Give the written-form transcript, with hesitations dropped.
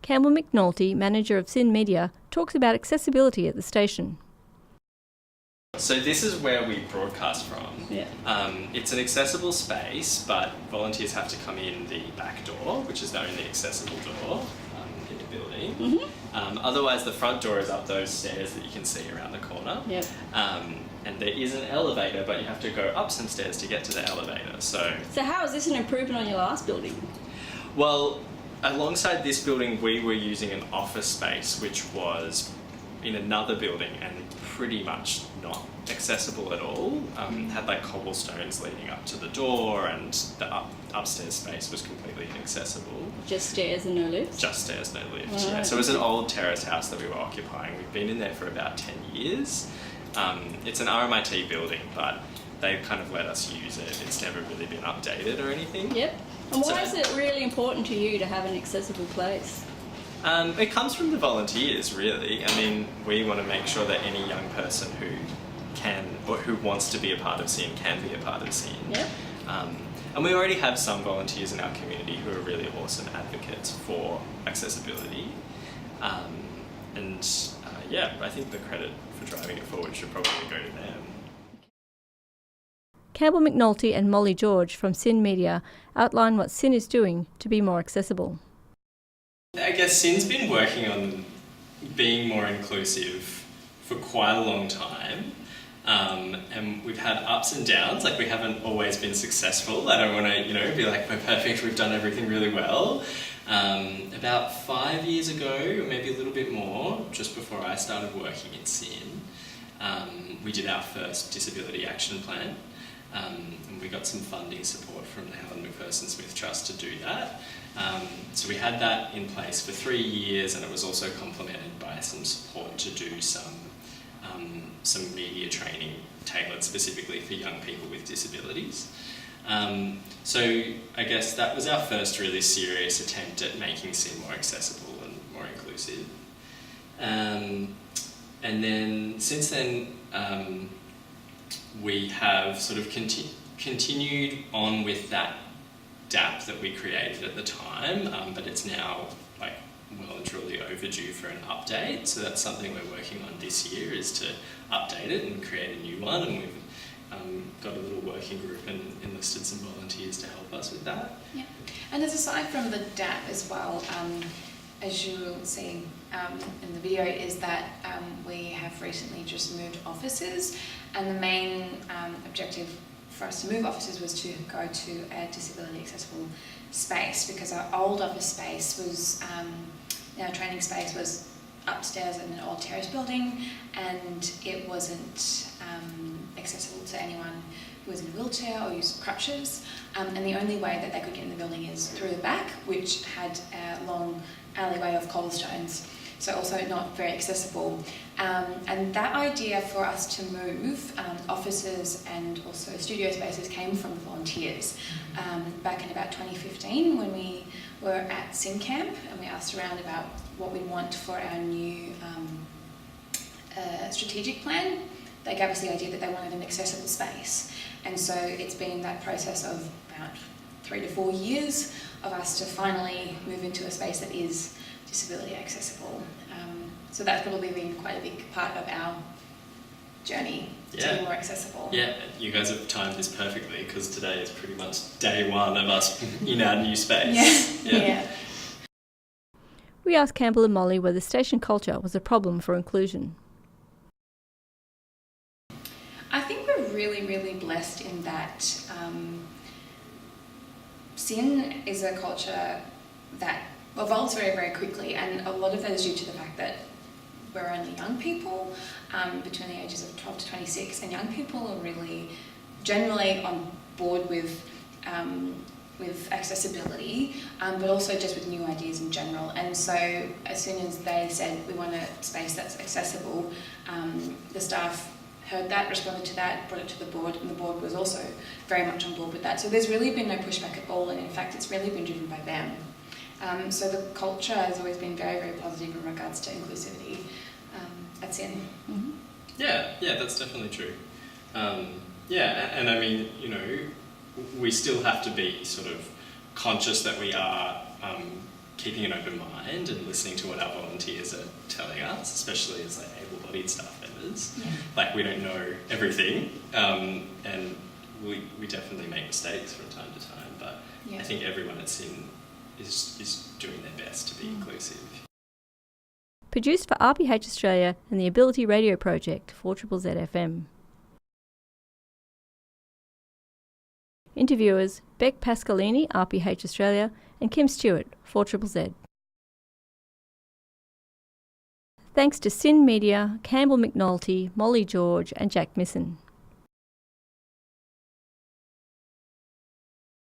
Campbell McNolty, manager of SYN Media, talks about accessibility at the station. So this is where we broadcast from. Yeah. It's an accessible space, but volunteers have to come in the back door, which is the only accessible door in the building. Mm-hmm. Otherwise, the front door is up those stairs that you can see around the corner. Yep. And there is an elevator, but you have to go up some stairs to get to the elevator. So how is this an improvement on your last building? Well, alongside this building, we were using an office space, which was in another building and pretty much not accessible at all. Had like cobblestones leading up to the door, and the upstairs space was completely inaccessible. Just stairs and no lifts? Just stairs, no lift, Right. yeah. So it was an old terrace house that we were occupying. We've been in there for about 10 years. It's an RMIT building, but they kind of let us use it. It's never really been updated or anything. Yep. And why is it really important to you to have an accessible place? It comes from the volunteers, really. I mean, we want to make sure that any young person who can or who wants to be a part of SYN can be a part of SYN. Yep. And we already have some volunteers in our community who are really awesome advocates for accessibility. Yeah, I think the credit for driving it forward should probably go to them. Campbell McNolty and Molly George from SYN Media outline what SYN is doing to be more accessible. I guess SYN's been working on being more inclusive for quite a long time. And we've had ups and downs, like we haven't always been successful. I don't want to, be like, we're perfect, we've done everything really well. About 5 years ago, or maybe a little bit more, just before I started working in SYN, we did our first disability action plan. And we got some funding support from the Helen McPherson Smith Trust to do that. So we had that in place for 3 years, and it was also complemented by some support to do some media training tailored specifically for young people with disabilities. So I guess that was our first really serious attempt at making SYN more accessible and more inclusive. And then since then, we have sort of continued on with that DAP that we created at the time, but it's now like well and truly overdue for an update. So that's something we're working on this year, is to update it and create a new one. And we've got a little working group and enlisted some volunteers to help us with that. Yeah, and as aside from the DAP as well, as you will see in the video, is that we have recently just moved offices, and the main objective for us to move offices was to go to a disability accessible space, because our old office space was, our training space was upstairs in an old terrace building, and it wasn't accessible to anyone who was in a wheelchair or used crutches, and the only way that they could get in the building is through the back, which had a long alleyway of cobblestones, so also not very accessible. And that idea for us to move offices and also studio spaces came from the volunteers back in about 2015, when we were at SYN Camp, and we asked around about what we want for our new strategic plan. They gave us the idea that they wanted an accessible space, and so it's been that process of about 3 to 4 years of us to finally move into a space that is disability accessible. So that's probably been quite a big part of our journey to be more accessible. Yeah, you guys have timed this perfectly, because today is pretty much day one of us in our new space. Yeah. We asked Campbell and Molly whether station culture was a problem for inclusion. I think we're really, really blessed in that SYN is a culture that evolves very, very quickly, and a lot of that is due to the fact that we're only young people between the ages of 12 to 26, and young people are really generally on board with accessibility, but also just with new ideas in general. And so as soon as they said we want a space that's accessible, the staff heard that, responded to that, brought it to the board, and the board was also very much on board with that. So there's really been no pushback at all, and in fact it's really been driven by them. So the culture has always been very, very positive in regards to inclusivity at SYN. Mm-hmm. Yeah, that's definitely true. And I mean, we still have to be sort of conscious that we are keeping an open mind and listening to what our volunteers are telling us, especially as like able-bodied staff members. Yeah. Like we don't know everything, and we definitely make mistakes from time to time, but Yeah. I think everyone at SYN is doing their best to be inclusive. Produced for RPH Australia and the Ability Radio Project for SYN-FM. Interviewers Beck Pascalini, RPH Australia, and Kim Stewart, 4ZZZ. Thanks to SYN Media, Campbell McNolty, Molly George and Jack Misson.